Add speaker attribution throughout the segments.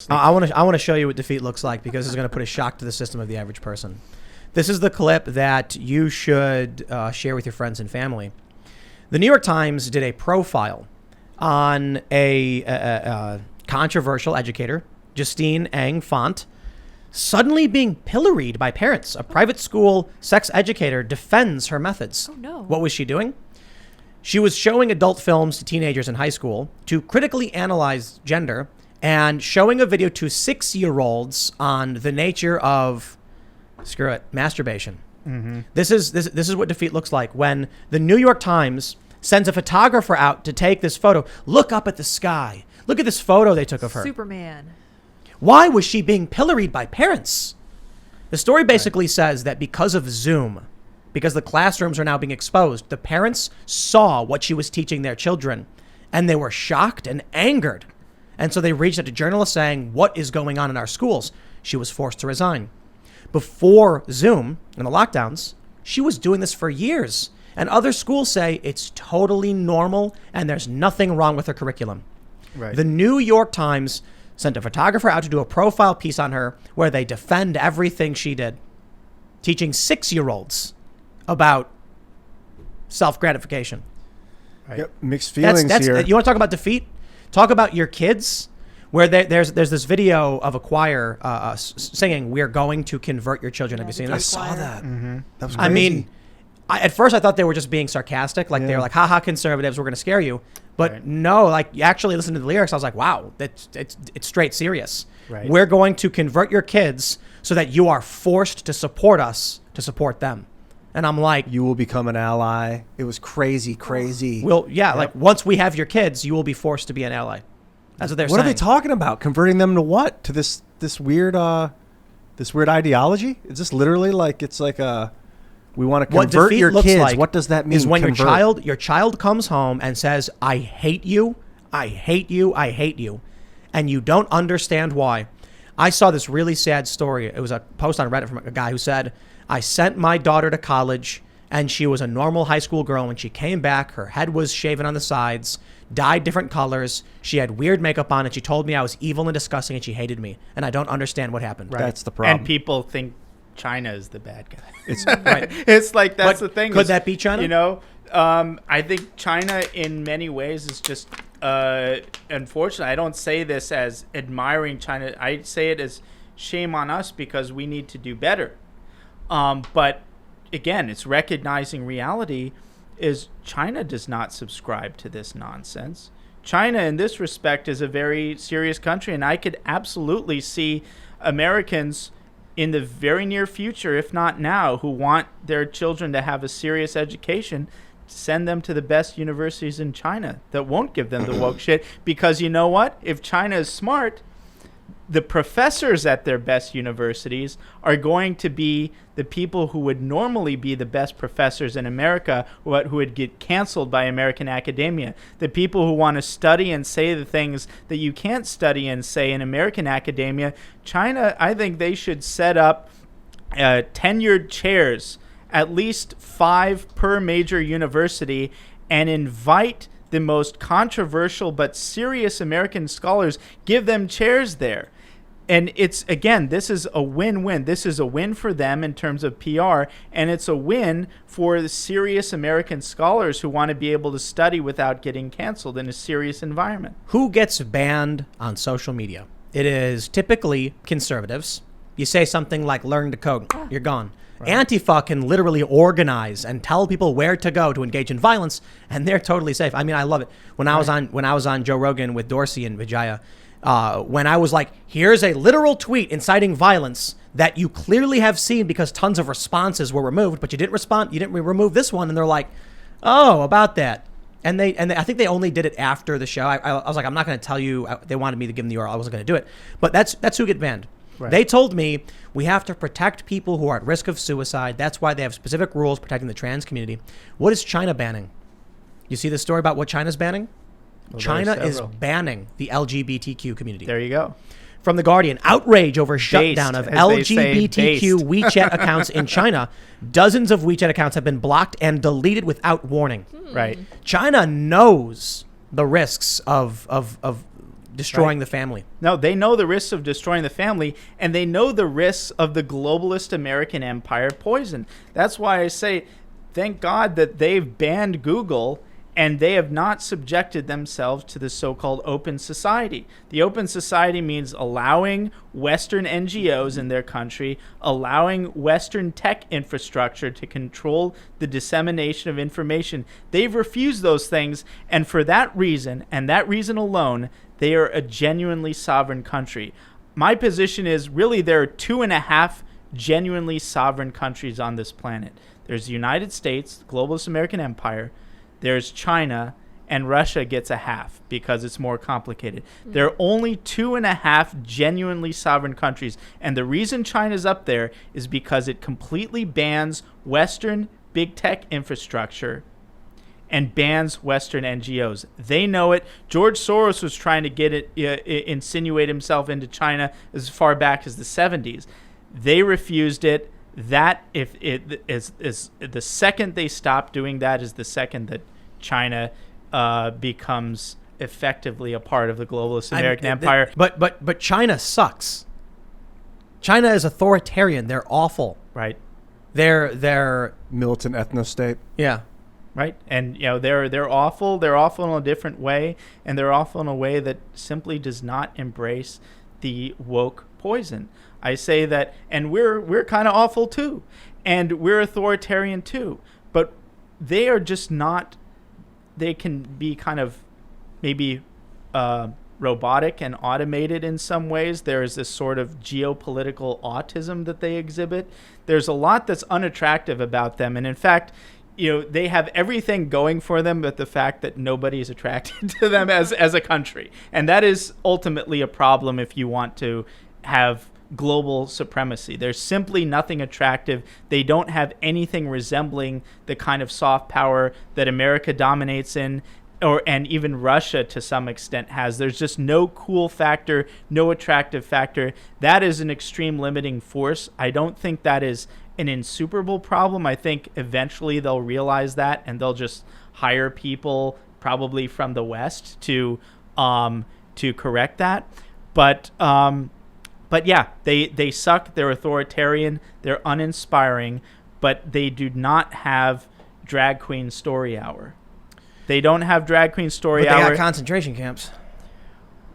Speaker 1: I want to show you what defeat looks like, because it's going to put a shock to the system of the average person. This is the clip that you should share with your friends and family. The New York Times did a profile on a controversial educator, Justine Ang Font, suddenly being pilloried by parents. A private school sex educator defends her methods.
Speaker 2: Oh, no.
Speaker 1: What was she doing? She was showing adult films to teenagers in high school to critically analyze gender, and showing a video to 6-year-olds on the nature of, screw it, masturbation. Mm-hmm. This is what defeat looks like when the New York Times sends a photographer out to take this photo. Look up at the sky. Look at this photo they took of her.
Speaker 2: Superman.
Speaker 1: Why was she being pilloried by parents? The story basically says that because of Zoom, because the classrooms are now being exposed, the parents saw what she was teaching their children, and they were shocked and angered. And so they reached out to journalists saying, what is going on in our schools? She was forced to resign. Before Zoom and the lockdowns, she was doing this for years. And other schools say it's totally normal and there's nothing wrong with her curriculum. Right. The New York Times sent a photographer out to do a profile piece on her where they defend everything she did, teaching 6-year-olds about self-gratification.
Speaker 3: Right. Yep, mixed feelings here.
Speaker 1: You want to talk about defeat? Talk about your kids, where there's this video of a choir singing, "We're going to convert your children."
Speaker 2: Yeah,
Speaker 1: Have you seen
Speaker 3: I
Speaker 1: this?
Speaker 3: saw that. Mm-hmm. That was crazy.
Speaker 1: I mean, at first I thought they were just being sarcastic. Like, they were like, haha, conservatives, we're going to scare you. But no, like, you actually listen to the lyrics. I was like, wow, it's straight serious. Right. We're going to convert your kids so that you are forced to support us to support them. And I'm like,
Speaker 3: you will become an ally. It was crazy.
Speaker 1: Well, yeah, like, once we have your kids, you will be forced to be an ally. That's what they're saying.
Speaker 3: What are they talking about? Converting them to what? To this weird ideology? Is this literally like, it's like we want to convert your kids? Like, what does that mean?
Speaker 1: Is when your child comes home and says, I hate you, I hate you, I hate you, and you don't understand why. I saw this really sad story. It was a post on Reddit from a guy who said, I sent my daughter to college and she was a normal high school girl. When she came back, her head was shaven on the sides, dyed different colors. She had weird makeup on, and she told me I was evil and disgusting and she hated me. And I don't understand what happened.
Speaker 3: Right. That's the problem.
Speaker 4: And people think China is the bad guy.
Speaker 1: It's right.
Speaker 4: It's like, that's the thing.
Speaker 1: Could that be China?
Speaker 4: You know, I think China in many ways is just, unfortunately, I don't say this as admiring China. I say it as shame on us because we need to do better. But again, it's recognizing reality is China does not subscribe to this nonsense. China, in this respect, is a very serious country, and I could absolutely see Americans in the very near future, if not now, who want their children to have a serious education, send them to the best universities in China that won't give them the woke shit. Because you know what? If China is smart, the professors at their best universities are going to be the people who would normally be the best professors in America, who would get canceled by American academia. The people who want to study and say the things that you can't study and say in American academia. China, I think they should set up tenured chairs, at least 5 per major university, and invite the most controversial but serious American scholars, give them chairs there. And it's, again, this is a win-win. This is a win for them in terms of PR, and it's a win for the serious American scholars who want to be able to study without getting canceled in a serious environment.
Speaker 1: Who gets banned on social media? It is typically conservatives. You say something like learn to code, you're gone. Right. Antifa can literally organize and tell people where to go to engage in violence, and they're totally safe. I mean, I love it. When I was on Joe Rogan with Dorsey and Vijaya, when I was like, here's a literal tweet inciting violence that you clearly have seen because tons of responses were removed, but you didn't respond. You didn't remove this one, and they're like, oh, about that. And they I think they only did it after the show. I was like, I'm not going to tell you. They wanted me to give them the URL. I wasn't going to do it, but that's who get banned. Right. They told me we have to protect people who are at risk of suicide. That's why they have specific rules protecting the trans community. What is China banning? You see the story about what China's banning? Well, China is banning the LGBTQ community.
Speaker 4: There you go.
Speaker 1: From The Guardian, outrage over shutdown of LGBTQ WeChat accounts in China. Dozens of WeChat accounts have been blocked and deleted without warning.
Speaker 4: Right.
Speaker 1: China knows the risks of destroying the family.
Speaker 4: No, they know the risks of destroying the family, and they know the risks of the globalist American empire poison. That's why I say, thank God that they've banned Google, and they have not subjected themselves to the so-called open society. The open society means allowing Western NGOs in their country, allowing Western tech infrastructure to control the dissemination of information. They've refused those things, and for that reason, and that reason alone, they are a genuinely sovereign country. My position is really there are 2.5 genuinely sovereign countries on this planet. There's the United States, the globalist American empire, there's China, and Russia gets a half because it's more complicated. There are only 2.5 genuinely sovereign countries. And the reason China's up there is because it completely bans Western big tech infrastructure and bans Western NGOs. They know it. George Soros was trying to get it, insinuate himself into China as far back as the 70s. They refused it. That if it is the second they stop doing that is the second that China becomes effectively a part of the globalist American empire.
Speaker 1: But China sucks. China is authoritarian. They're awful.
Speaker 4: Right.
Speaker 3: They're militant ethno-state.
Speaker 1: Yeah.
Speaker 4: Right. And they're awful. They're awful in a different way, and they're awful in a way that simply does not embrace the woke poison. I say that, and we're kind of awful too, and we're authoritarian too, but they are just not. They can be kind of maybe robotic and automated in some ways. There is this sort of geopolitical autism that they exhibit. There's a lot that's unattractive about them, and in fact, they have everything going for them, but the fact that nobody is attracted to them as a country, and that is ultimately a problem if you want to have global supremacy. There's simply nothing attractive. They don't have anything resembling the kind of soft power that America dominates in, and even Russia to some extent has. There's just no cool factor, no attractive factor. That is an extreme limiting force. I don't think that is an insuperable problem. I think eventually they'll realize that, and they'll just hire people probably from the West to correct that. But yeah, they suck. They're authoritarian. They're uninspiring. But they do not have drag queen story hour. They don't have drag queen story hour.
Speaker 1: They got concentration camps.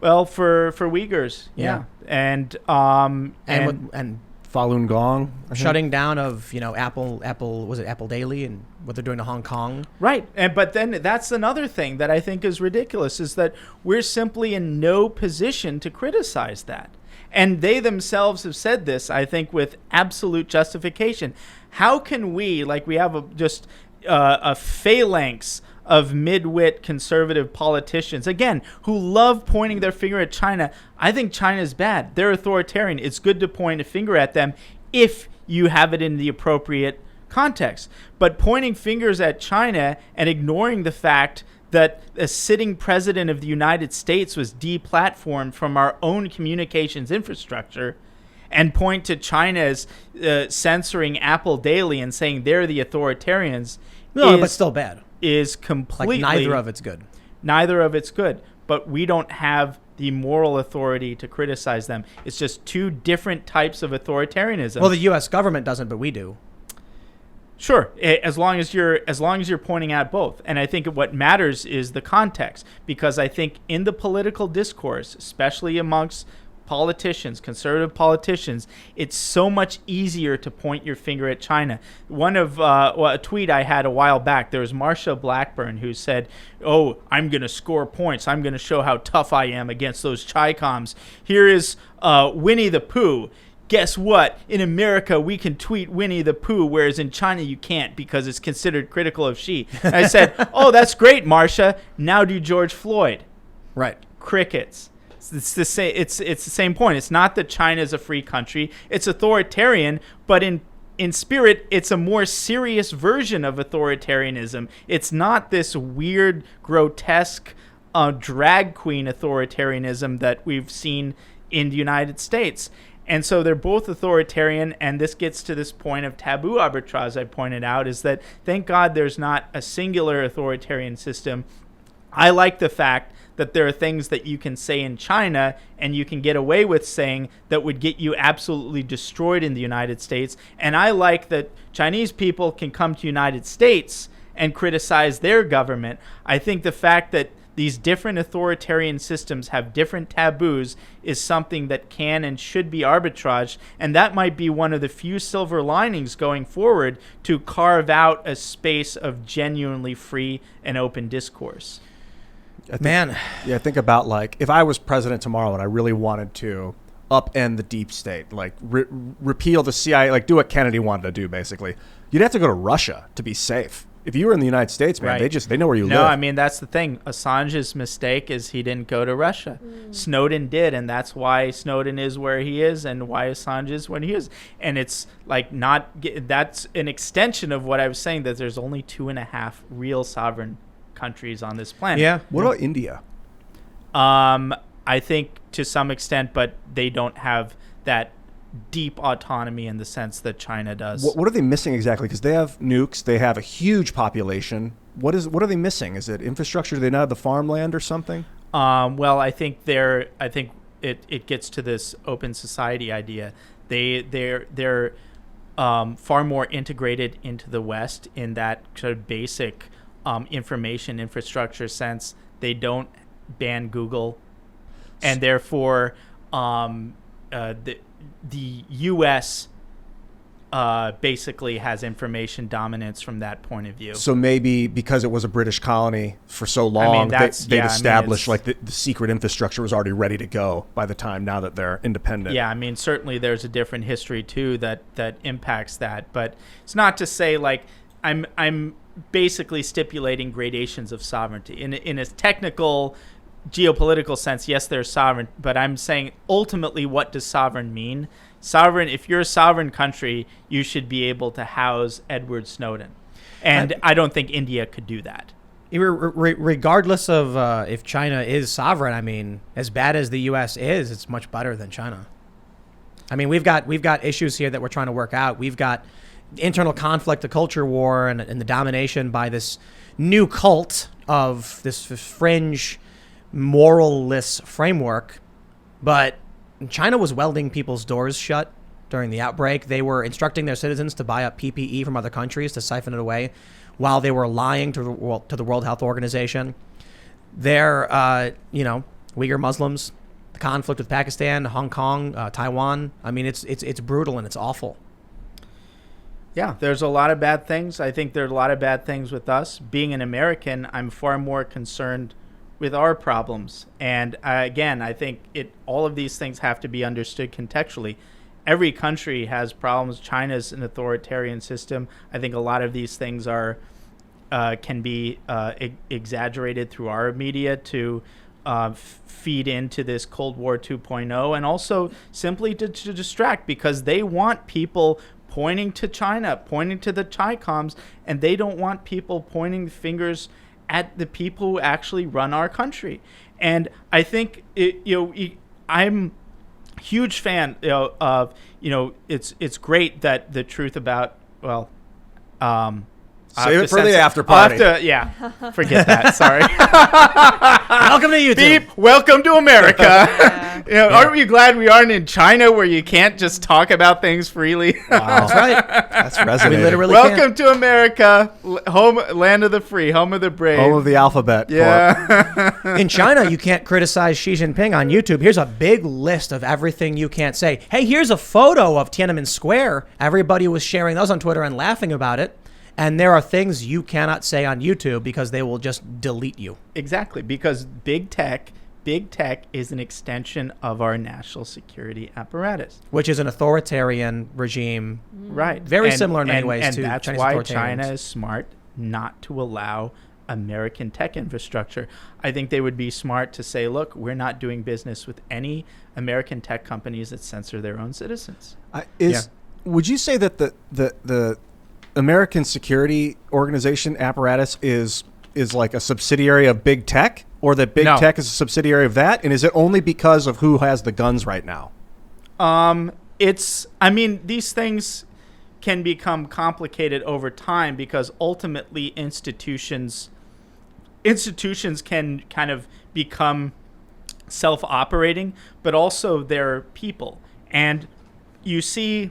Speaker 4: Well, for Uyghurs, yeah. And
Speaker 3: Falun Gong,
Speaker 1: shutting down of Apple was it Apple Daily and what they're doing to Hong Kong,
Speaker 4: right? But then that's another thing that I think is ridiculous, is that we're simply in no position to criticize that. And they themselves have said this, I think, with absolute justification. How can we have a phalanx of mid-wit conservative politicians, again, who love pointing their finger at China? I think China's bad. They're authoritarian. It's good to point a finger at them if you have it in the appropriate context. But pointing fingers at China and ignoring the fact that a sitting president of the United States was deplatformed from our own communications infrastructure, and point to China as censoring Apple Daily and saying they're the authoritarians,
Speaker 1: but still bad,
Speaker 4: is completely...
Speaker 1: neither of it's good.
Speaker 4: Neither of it's good. But we don't have the moral authority to criticize them. It's just two different types of authoritarianism.
Speaker 1: Well, the U.S. government doesn't, but we do.
Speaker 4: Sure, as long as you're pointing out both. And I think what matters is the context, because I think in the political discourse, especially amongst politicians, conservative politicians, it's so much easier to point your finger at China. A tweet I had a while back, there was Marsha Blackburn who said, "Oh, I'm going to score points. I'm going to show how tough I am against those Chi-Coms. Here is Winnie the Pooh. Guess what? In America, we can tweet Winnie the Pooh, whereas in China you can't because it's considered critical of Xi." And I said, "Oh, that's great, Marsha. Now do George Floyd."
Speaker 1: Right.
Speaker 4: Crickets. It's the same. It's the same point. It's not that China is a free country. It's authoritarian, but in spirit, it's a more serious version of authoritarianism. It's not this weird, grotesque, drag queen authoritarianism that we've seen in the United States. And so they're both authoritarian, and this gets to this point of taboo arbitrage I pointed out, is that thank God there's not a singular authoritarian system. I like the fact that there are things that you can say in China and you can get away with saying that would get you absolutely destroyed in the United States. And I like that Chinese people can come to United States and criticize their government. I think the fact that these different authoritarian systems have different taboos is something that can and should be arbitraged, and that might be one of the few silver linings going forward to carve out a space of genuinely free and open discourse.
Speaker 3: Think about, like, if I was president tomorrow and I really wanted to upend the deep state, like repeal the CIA, like do what Kennedy wanted to do, basically, you'd have to go to Russia to be safe. If you were in the United States, man,
Speaker 4: right.
Speaker 3: they know where you live.
Speaker 4: No, I mean, that's the thing. Assange's mistake is he didn't go to Russia. Snowden did, and that's why Snowden is where he is and why Assange is when he is. And it's like that's an extension of what I was saying, that there's only 2.5 real sovereign countries on this planet.
Speaker 1: Yeah.
Speaker 3: What about India?
Speaker 4: I think to some extent, but they don't have that deep autonomy in the sense that China does.
Speaker 3: What are they missing exactly? Because they have nukes, they have a huge population. What are they missing? Is it infrastructure? Do they not have the farmland or something?
Speaker 4: Well, I think it gets to this open society idea. They're far more integrated into the West in that sort of basic information infrastructure sense. They don't ban Google, and therefore the U.S. Basically has information dominance from that point of view.
Speaker 3: So maybe because it was a British colony for so long, they'd established like the secret infrastructure was already ready to go by the time now that they're independent.
Speaker 4: Yeah, I mean, certainly there's a different history too that impacts that. But it's not to say like I'm basically stipulating gradations of sovereignty in a technical geopolitical sense. Yes, they're sovereign, but I'm saying ultimately, what does sovereign mean? Sovereign, if you're a sovereign country, you should be able to house Edward Snowden. And I don't think India could do that.
Speaker 1: Regardless of if China is sovereign, I mean, as bad as the U.S. is, it's much better than China. I mean, we've got issues here that we're trying to work out. We've got internal conflict, the culture war, and the domination by this new cult of this fringe moral-less framework. But China was welding people's doors shut during the outbreak. They were instructing their citizens to buy up PPE from other countries to siphon it away, while they were lying to the World Health Organization. They're, Uyghur Muslims, the conflict with Pakistan, Hong Kong, Taiwan. I mean, it's brutal and it's awful.
Speaker 4: Yeah, there's a lot of bad things. I think there's a lot of bad things with us. Being an American, I'm far more concerned with our problems. And again, I think all of these things have to be understood contextually. Every country has problems. China's an authoritarian system. I think a lot of these things can be exaggerated through our media to feed into this Cold War 2.0, and also simply to distract, because they want people pointing to China, pointing to the Chi-coms, and they don't want people pointing fingers at the people who actually run our country. And I think I'm a huge fan of it's great that the truth about
Speaker 3: save it for the after party.
Speaker 4: Forget that. Sorry.
Speaker 1: Welcome to YouTube.
Speaker 4: Beep. Welcome to America. Aren't we glad we aren't in China where you can't just talk about things freely?
Speaker 1: Wow. That's right.
Speaker 3: That's resonating.
Speaker 1: We literally
Speaker 4: Welcome to America, home, land of the free, home of the brave,
Speaker 3: home of the alphabet.
Speaker 4: Yeah.
Speaker 1: In China, you can't criticize Xi Jinping on YouTube. Here's a big list of everything you can't say. Hey, here's a photo of Tiananmen Square. Everybody was sharing those on Twitter and laughing about it. And there are things you cannot say on YouTube because they will just delete you.
Speaker 4: Exactly, because big tech is an extension of our national security apparatus,
Speaker 1: which is an authoritarian regime.
Speaker 4: Right.
Speaker 1: Very similar in many ways to Chinese
Speaker 4: authoritarians. And that's why China is smart not to allow American tech infrastructure. I think they would be smart to say, look, we're not doing business with any American tech companies that censor their own citizens.
Speaker 3: Would you say that the American security organization apparatus is like a subsidiary of big tech, or that big tech is a subsidiary of that? And is it only because of who has the guns right now?
Speaker 4: These things can become complicated over time because ultimately institutions institutions can kind of become self-operating, but also they're people. And you see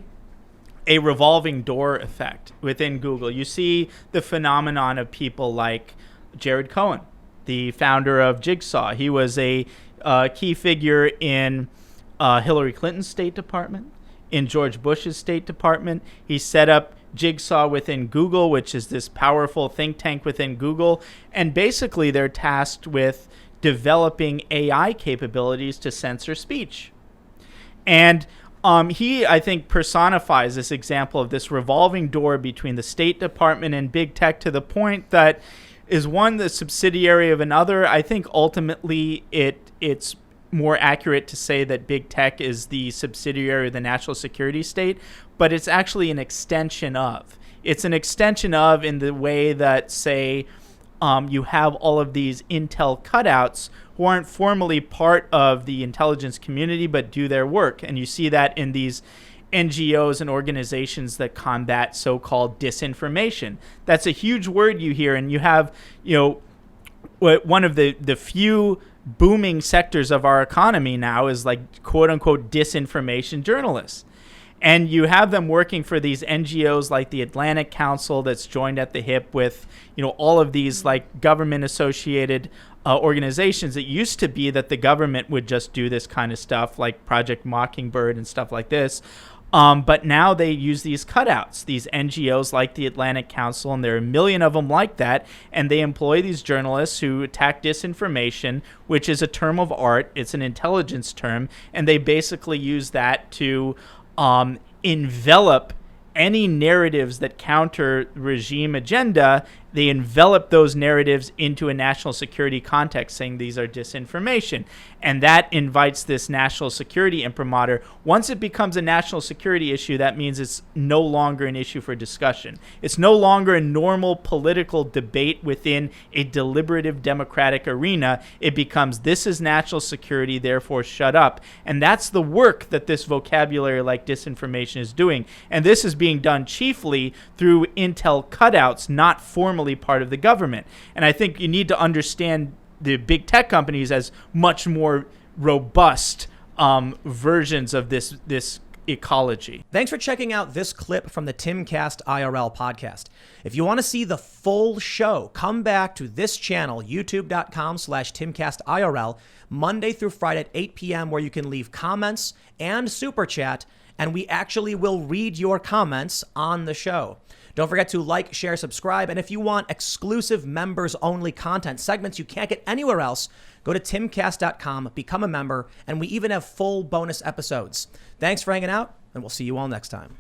Speaker 4: a revolving door effect within Google. You see the phenomenon of people like Jared Cohen, the founder of Jigsaw. He was a key figure in Hillary Clinton's State Department, in George Bush's State Department. He set up Jigsaw within Google, which is this powerful think tank within Google. And basically, they're tasked with developing AI capabilities to censor speech. And he, I think, personifies this example of this revolving door between the State Department and big tech, to the point that is one the subsidiary of another. I think ultimately it's more accurate to say that big tech is the subsidiary of the national security state, but it's actually an extension of. It's an extension of, in the way that, say, you have all of these intel cutouts who aren't formally part of the intelligence community but do their work. And you see that in these NGOs and organizations that combat so-called disinformation. That's a huge word you hear, and you have, one of the few booming sectors of our economy now is like quote-unquote disinformation journalists. And you have them working for these NGOs like the Atlantic Council, that's joined at the hip with, all of these like government-associated organizations. It used to be that the government would just do this kind of stuff, like Project Mockingbird and stuff like this. But now they use these cutouts, these NGOs like the Atlantic Council, and there are a million of them like that, and they employ these journalists who attack disinformation, which is a term of art. It's an intelligence term, and they basically use that to envelop any narratives that counter regime agenda. They envelop those narratives into a national security context, saying these are disinformation. And that invites this national security imprimatur. Once it becomes a national security issue, that means it's no longer an issue for discussion. It's no longer a normal political debate within a deliberative democratic arena. It becomes, this is national security, therefore shut up. And that's the work that this vocabulary like disinformation is doing. And this is being done chiefly through intel cutouts, not formally part of the government. And I think you need to understand the big tech companies as much more robust versions of this ecology.
Speaker 1: Thanks for checking out this clip from the Timcast IRL podcast. If you want to see the full show, come back to this channel, youtube.com/TimcastIRL, Monday through Friday at 8 p.m., where you can leave comments and super chat, and we actually will read your comments on the show. Don't forget to like, share, subscribe, and if you want exclusive members-only content, segments you can't get anywhere else, go to timcast.com, become a member, and we even have full bonus episodes. Thanks for hanging out, and we'll see you all next time.